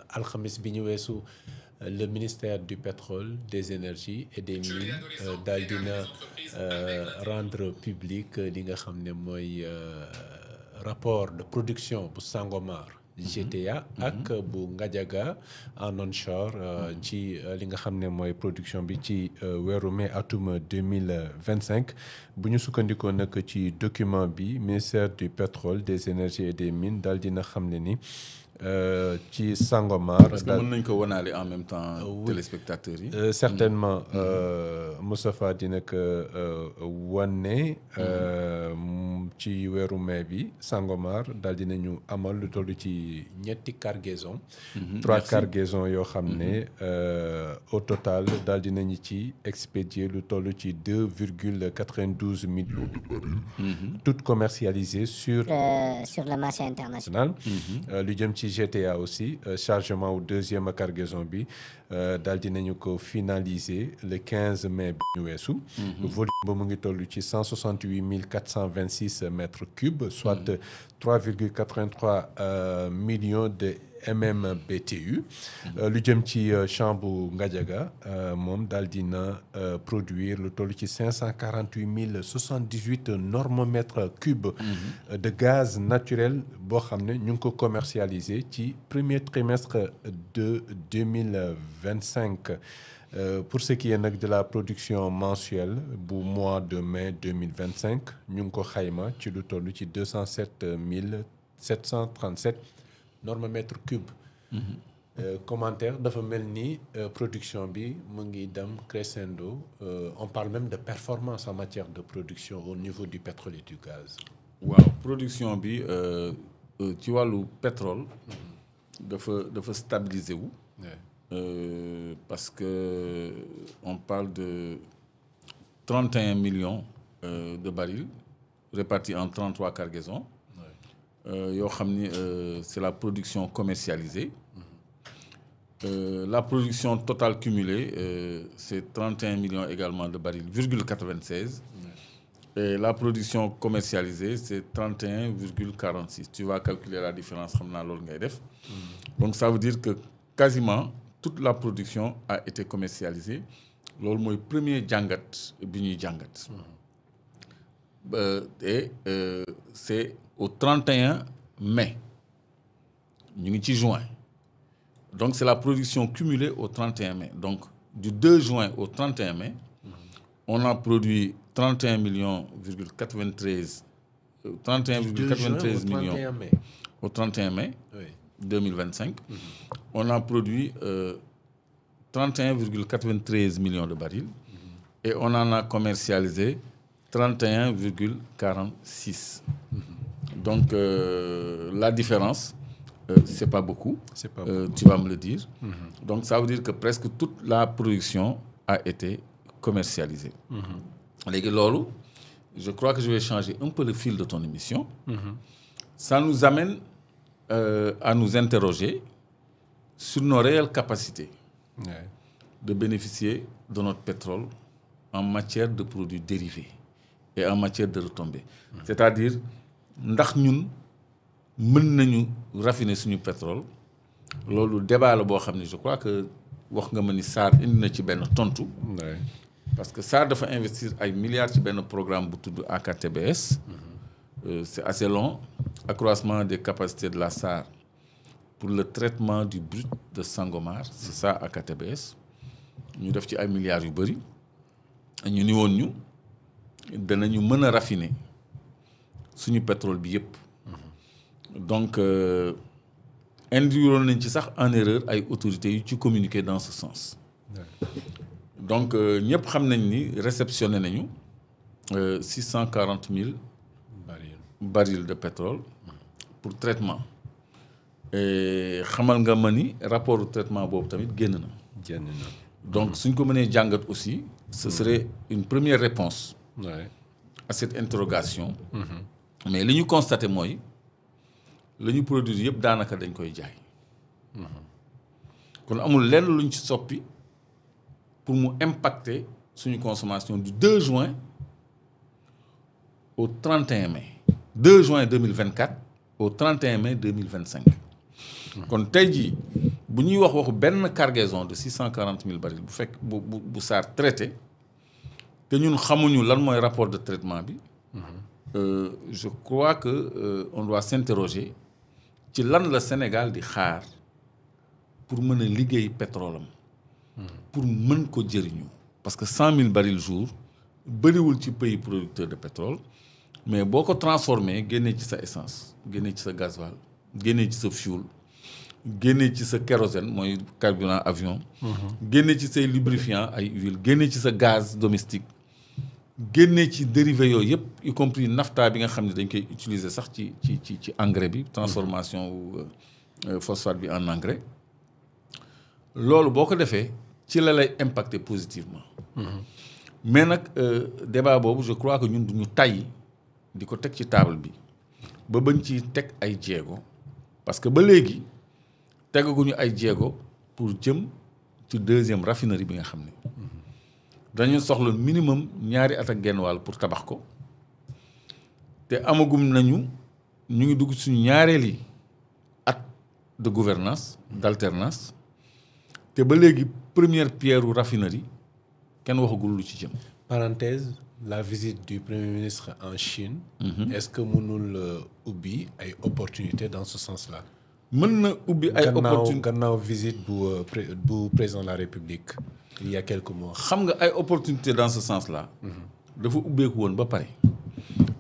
alxamis bi ñu weesu le ministère du pétrole des énergies et des mines daal dina rendre public li nga xam ne mooy rapport de production bu Sangomar GTA ak bu Ngadiaga en onshore ci li nga xam ne mooy production bi ci weeru mai atum 2025 bu ñu sukkandikoo nag ci document bi ministère du pétrole des énergies et des mines daal dina xam ne ni ci Sangomar. parce que mën nañ ko wanaale en même temps téléspectateurs yi. Certainement Moustapha dina ko wane ci weeru mai bi Sangomar daal dinañu amal lu toll ci ñetti cargaison 3 cargaisons yoo xam ne au total daal dinañu ci expédier lu toll ci 2,92 millions de barils toutes commercialisées sur le marché international. lu jëm ci GTA aussi chargement wu deuxième cargaison bi daal dinañu ko finaliser le 15 mai bi ñu weesu. volume ba mu ngi toll ci 168 426 mètres cubes soit 3,83 millions de MMBTU. lu jëm ci champ bu Ngadiaga moom daal dina produire lu toll ci 548 078 normomètres cubes de gaz naturel boo xam ne ñu ngi ko commercialiser ci premier trimestre de 2025. Pour ce qui est nag de la production mensuelle bu mois de mai 2025 ñu ngi ko xayma ci lu toll ci 207 737 normomètres cubes. Commentaire dafa mel ni production bi mu ngi dem crescendo on parle même de performance en matière de production au niveau du pétrole et du gaz. waaw production bi ci wàllu pétrole dafa stabiliser wu. Parce que on parle de 31 millions de barils répartis en 33 cargaisons. yoo xam ni c'est la production commercialisée. La production totale cumulée c'est 31 millions également de barils, 96. Et la production commercialisée c'est 31,46. Tu vas calculer la différence, xam naa loolu ngay def. Donc ça veut dire que quasiment toute la production a été commercialisée. Loolu mooy premier jàngat bi ñuy jàngat. Et c'est au 31 mai. Ñu ngi ci juin. Donc c'est la production cumulée au 31 mai. Donc du 2 juin au 31 mai, on a produit 31 millions, 31,93 millions au 31 mai 2025. On a produit 31,93 millions de barils et on en a commercialisé 31,46. Donc la différence, c'est pas beaucoup. C'est pas beaucoup. Tu vas me le dire. Donc ça veut dire que presque toute la production a été commercialisée. Léegi loolu, je crois que je vais changer un peu le fil de ton émission. Ça nous amène à nous interroger sur nos réelles capacités de bénéficier de notre pétrole en matière de produits dérivés et en matière de retombées. C'est-à-dire ndax ñun mën nañu raffiner suñu pétrole. Loolu débat la boo xam ne je crois que wax nga ma ni SAR indi na ci benn tontu. Parce que SAR dafa investir ay milliards ci benn programme bu tudd AKTBS. C'est assez long. Accroissement des capacités de la SAR pour le traitement du brut de Sangomar, c'est ça AKTBS. ñu def ci ay milliards yu bëri. ñu ni woon ñu danañu mën a raffiner suñu pétrole bi yëpp. Donc induiroon nañ ci sax en erreur ay autorités yu ci communiquer dans ce sens. Donc ñëpp xam nañ ni réceptionné nañu 640 000 barils de pétrole pour traitement. Et xamal nga ma ni rapport de traitement boobu tamit génn na. Donc suñ ko mënee jàngat aussi ce serait une première réponse à cette interrogation. Mais li ñu constaté mooy la ñu produire yëpp daanaka dañ koy jaay. kon amul lenn luñ ci soppi pour mu impacter suñu consommation du 2 juin au 31 mai. 2 juin 2024 au 31 mai 2025. kon tey jii bu ñuy wax waxu benn cargaison de 640 000 barils bu fekk bu SAR traité te ñun xamuñu lan mooy rapport de traitement bi. Je crois que on doit s'interroger ci lan la Sénégal di xaar pour mën a liggéey pétrole am pour mën ko jëriñu parce que 100 000 barils jour bëriwul ci pays producteur de pétrole mais boo ko transformé génnee ci sa essence génnee ci sa gasoil génnee ci sa fuel génnee ci sa kérosène mooy carburant avion génnee ci say lubrifiant ay huile génnee ci sa gaz domestique génnee ci dérivé yooyu yëpp y compris nafta bi nga xam ne dañ koy utiliser sax ci engrais bi transformation phosphate bi en engrais loolu boo ko defee ci la lay impacter positivement mais nag débat boobu je crois que ñun duñu tàyyi di ko teg ci table bi ba bañ ci teg ay jéego parce que ba léegi tegaguñu ay jéego pour jëm ci deuxième raffinerie bi nga xam ne dañu soxla minimum 2 at ak genn wàll pour tabax ko te amagum nañu ñu ngi dugg suñu ñaareeli at de gouvernance d'alternance te ba léegi première pierre u raffinerie kenn waxagul lu ci jëm. Parenthèse, la visite du Premier ministre en Chine. Est-ce que mënul ubbi ay opportunités dans ce sens-là? mën na ubbi ay opportunités gannaaw visite bu président de la République il y a quelques mois. xam nga ay opportunités dans ce sens-là. dafa ubbeeku woon ba pare.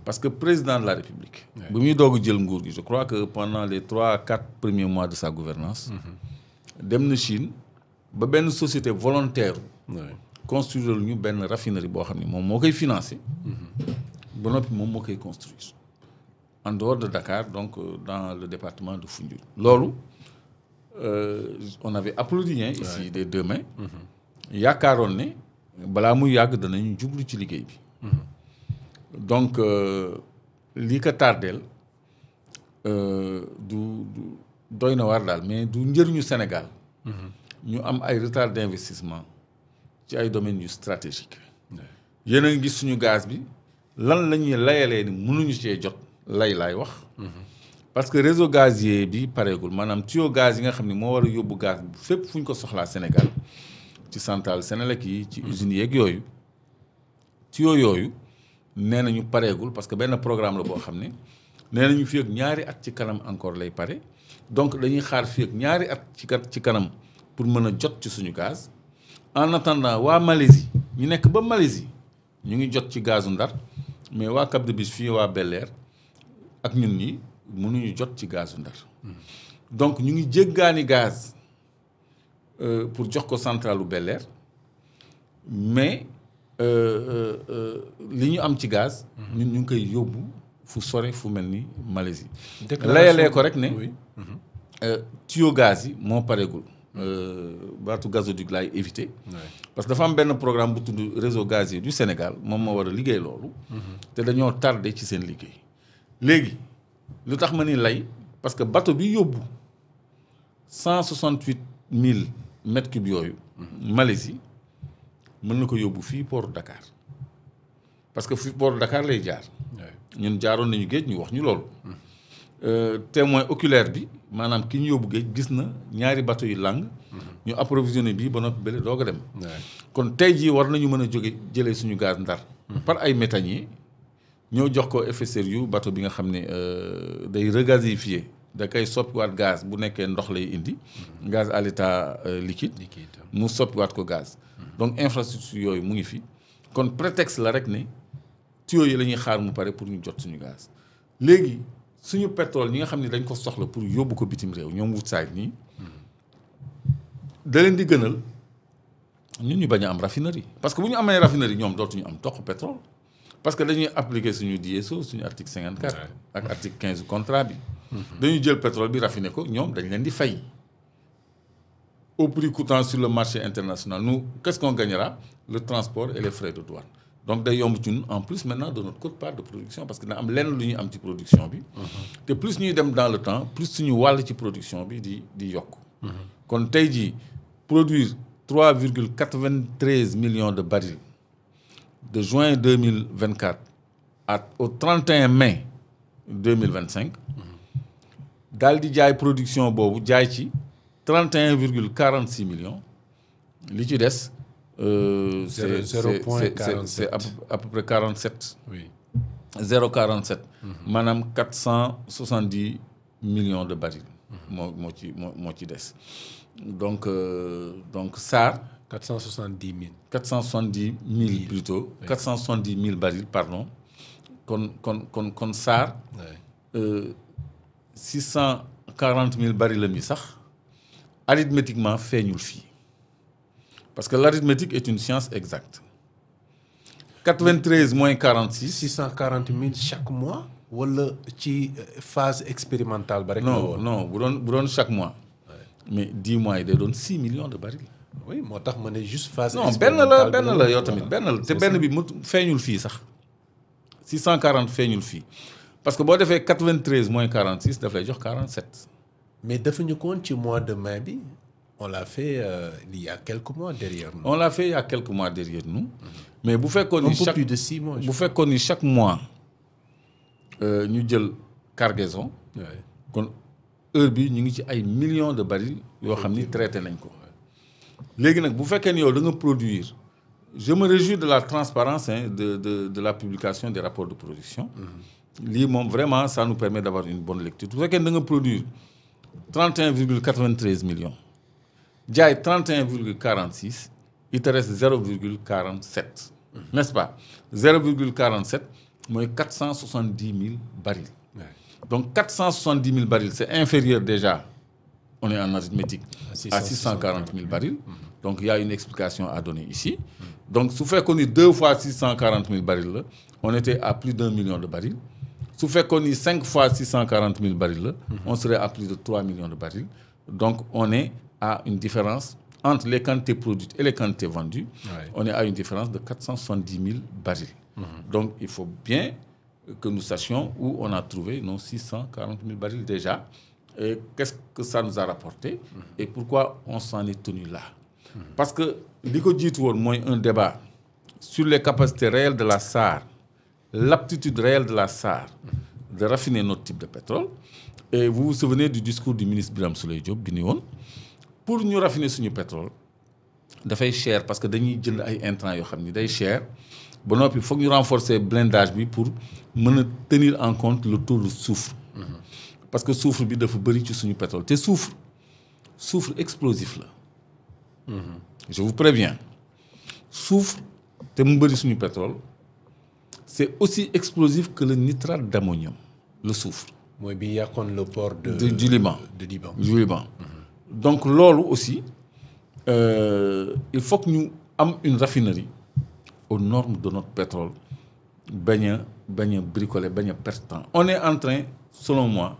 parce que président de la République. bu muy doog a jël nguur gi je crois que pendant les 3-4 premiers mois de sa gouvernance dem na Chine ba benn société volontaire. construire ñu benn raffinerie boo xam ne moom moo koy financé. ba noppi moom moo koy construire. en dehors de Dakar donc dans le département de Foundiougne. loolu on avait applaudi ici des 2 mains. yaakaaroon ne balaa muy yàgg danañu jublu ci liggéey bi. donc lii ko tardeel du doy na waar daal mais du njëriñu Sénégal. ñu am ay retard d'investissement ci ay domaines yu stratégique. yéen a ngi gis suñu gaz bi lan la ñuy layalee ni mënuñu cee jot laay wax. parce que réseau gazier bi pareegul maanaam tuyau gaz yi nga xam ne moo war a yóbbu gaz bi fépp fu ñu ko soxlaa Sénégal ci centrale Sénélec yi ci usines yeeg yooyu tuyau yooyu nee nañu pareegul parce que benn programme la boo xam ne nee nañu fii ak 2 at ci kanam encore lay pare donc dañuy xaar fii ak 2 at ci kanam pour mën a jot ci suñu gaz. en attendant waa Malaisie ñu nekk ba Malaisie ñu ngi jot ci gazu Ndar mais waa Cap de Biche fii waa Bel-Air ak ñun ñi mënuñu jot ci gazu Ndar donc ñu ngi jéggaani gaz pour jox ko centralu Bel-Air mais li ñu am ci gaz ñun ñu ngi koy yóbbu fu sore fu mel ni Malaisie layalee ko rek ne tuyau gaz yi moo pareegul baatu gazoduc laay éviter parce que dafa am benn programme bu tudd réseau gazier du Sénégal moom moo war a liggéey loolu te dañoo tardé ci seen liggéey léegi lu tax ma ni lay parce que bateau bi yóbbu 168 000 mètres cubes yooyu Malaisie mën na ko yóbbu fii port Dakar parce que fii port Dakar lay jaar ñun jaaroon nañu géej ñu wax ñu loolu témoin oculaire bi maanaam ki ñu yóbbu géej gis na 2 bateau yu lang ñu approvisionné bii ba noppi bële doog a dem kon tey jii war nañu mën a jëlee suñu gaz Ndar par ay méthaniers ñoo jox ko effet sérieux bateau bi nga xam ne day regasifier da koy soppiwaat gaz bu nekkee ndox lay indi gaz à l'état liquide mu soppiwaat ko gaz donc infrastructure yooyu mu ngi fi kon prétexte la rek ne tuyaux yi la ñuy xaar mu pare pour ñu jot suñu gaz léegi suñu pétrole ñi nga xam ne dañ ko soxla pour yóbbu ko bitim réew ñoom Woodside nii da leen di gënal ñun ñu bañ a am raffinerie parce que bu ñu amee raffinerie ñoom dootuñu am toq pétrole parce que dañuy appliquer suñu DSO suñu article 54 ak article 15 contrat bi dañuy jël pétrole bi raffiner ko ñoom dañ leen di fay au prix coûtant sur le marché international nous qu'est-ce qu'on gagnera le transport et les frais de douane donc day yomb ci ñun en plus maintenant de notre quote-part de production parce que dina am lenn lu ñuy am ci production bi te plus ñuy dem dans le temps plus suñu wàll ci production bi di yokk kon tey jii produire 3,93 millions de barils de juin 2024 au 31 mai 2025 daal di jaay production boobu jaay ci 31,46 millions li ci des c'est à peu près 47 oui 0,47 maanaam 470 millions de barils moo ci des donc SAR 470 000 470 000 plutôt oui. 470 000 barils pardon kon SAR 640 000 barils la mi sax arithmétiquement feeñul fii parce que l'arithmétique est une science exacte 93 moins 46 640 000 chaque mois wala ci phase expérimentale ba rek non bu doon chaque mois mais 10 mois yi day doon 6 millions de barils oui moo tax ma ne juste phase non expérimentale benn la yow tamit benn la te benn bi mu feeñul fii sax 640 feeñul fii parce que boo defee 93 moins 46 daf lay jox 47 mais defuñu ko woon ci mois de mai bi on l'a fait il y a quelques mois derrière nous. On l'a fait il y a quelques mois derrière nous. Mais bu fekkoon ni chaque plus de 6 mois. bu fekkoon ni chaque mois ñu jël cargaison. kon heure bi ñu ngi ci ay millions de barils yoo xam ni traité nañ ko. léegi nag bu fekkee ni yow da nga produire je me réjouis de la transparence de la publication des rapports de production. lii moom vraiment ça nous permet d'avoir une bonne lecture bu fekkee ni da nga produire 31,93 millions. jaay 31,46 il te reste 0,47 n'est-ce pas 0,47 mooy 470 000 barils donc 470 000 barils c'est inférieur déjà on est en arithmétique à 640 000 barils donc il y a une explication à donner ici donc su fekkoon ni 2 fois 640 000 barils la on était à plus d'1 million de barils su fekkoon ni 5 fois 640 000 barils la on serait à plus de 3 millions de barils donc on est à une différence entre les quantités produites et les quantités vendues. On est à une différence de 470 000 barils. Donc, il faut bien que nous sachions où on a trouvé nos 640 000 barils déjà et qu'est-ce que ça nous a rapporté et pourquoi on s'en est tenu là. Parce que li ko jiitu woon mooy un débat sur les capacités réelles de la SAR, l'aptitude réelle de la SAR de raffiner notre type de pétrole. Et vous vous souvenez du discours du ministre Birame Souleye Diop bi ni woon pour ñu raffiner suñu pétrole dafay cher parce que dañuy jënd ay intrants yoo xam ni day cher ba noppi foog ñu renforcer blindage bi pour mën a tenir en compte le taux de soufre. parce que soufre bi dafa bëri ci suñu pétrole te soufre explosif la. je vous préviens soufre te mu bëri suñu pétrole c'est aussi explosif que le nitrate d'ammonium le soufre. mooy bi yàqoon le port du Liban. du Liban. donc loolu aussi il faut que ñu am une raffinerie aux normes de notre pétrole bañ a bricoler bañ a perdre temps. On est en train selon moi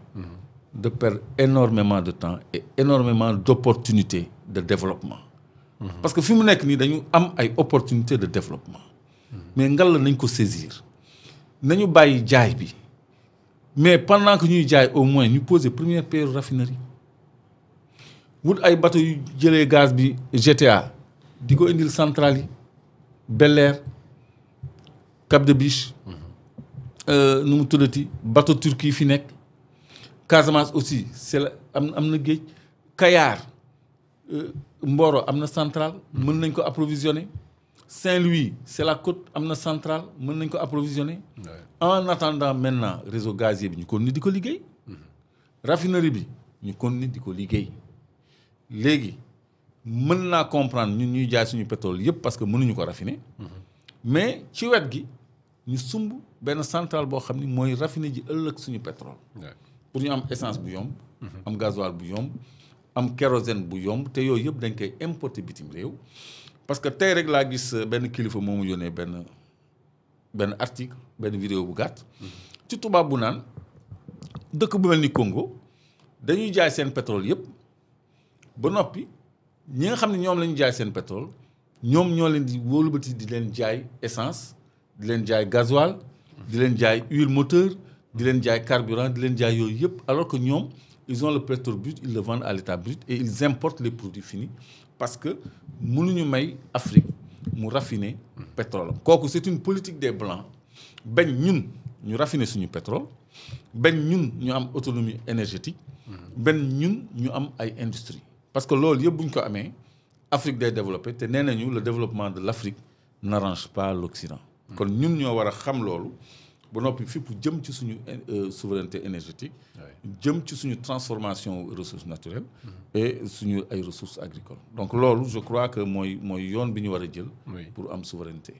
de perdre énormément de temps et énormément d'opportunités de développement. parce que fi mu nekk nii dañu am ay opportunités de développement. mais ngal la nañ ko saisir nañu bàyyi jaay bi. mais pendant que ñuy jaay au moins ñu poser première pierre raffinerie wut ay bateau yu jëlee gaz bi GTA di ko indil centrale yi Bel-Air Cap de Biche nu mu tuddati bateau Turquie fi nekk Casamance aussi c'est la am na géej Kayar Mboro am na centrale mën nañ ko approvisionner Saint-Louis c'est la côte am na centrale mën nañ ko approvisionner en attendant maintenant réseau gazier bi ñu continuer di ko liggéey raffinerie bi ñu continuer di ko liggéey léegi mën naa comprendre ñun ñuy jaay suñu pétrole yëpp parce que mënuñu ko raffiner mais ci wet gi ñu sumb benn centrale boo xam ni mooy raffiner ji ëllëg suñu pétrole pour ñu am essence bu yomb am gasoil bu yomb am kérosène bu yomb te yooyu yëpp dañ koy importer bitim réew parce que tey rek laa gis benn kilifa moomu yónnee benn article benn vidéo bu gàtt ci tubaab bu naan dëkk bu mel ni Congo dañuy jaay seen pétrole yëpp ba noppi ñi nga xam ne ñoom la ñu jaay seen pétrole ñoom ñoo leen di wóolubati di leen jaay essence di leen jaay gasoil di leen jaay huile moteur di leen jaay carburant di leen jaay yooyu yëpp alors que ñoom ils ont le pétrole brut ils le vendent à l'état brut et ils importent les produits finis parce que mënuñu may Afrique mu raffiner pétrole am kooku c'est une politique des blancs bañ ñun ñu raffiner suñu pétrole bañ ñun ñu am autonomie énergétique bañ ñun ñu am ay industrie parce que loolu yëpp bu ñu ko amee Afrique day développé te nee nañu le développement de l'Afrique n'arrange pas l'Occident. kon ñun ñoo war a xam loolu ba noppi fipp jëm ci suñu souveraineté énergétique. jëm ci suñu transformation ressources naturelles. et suñu ay ressources agricoles. donc loolu je crois que mooy yoon bi ñu war a jël. pour am souveraineté.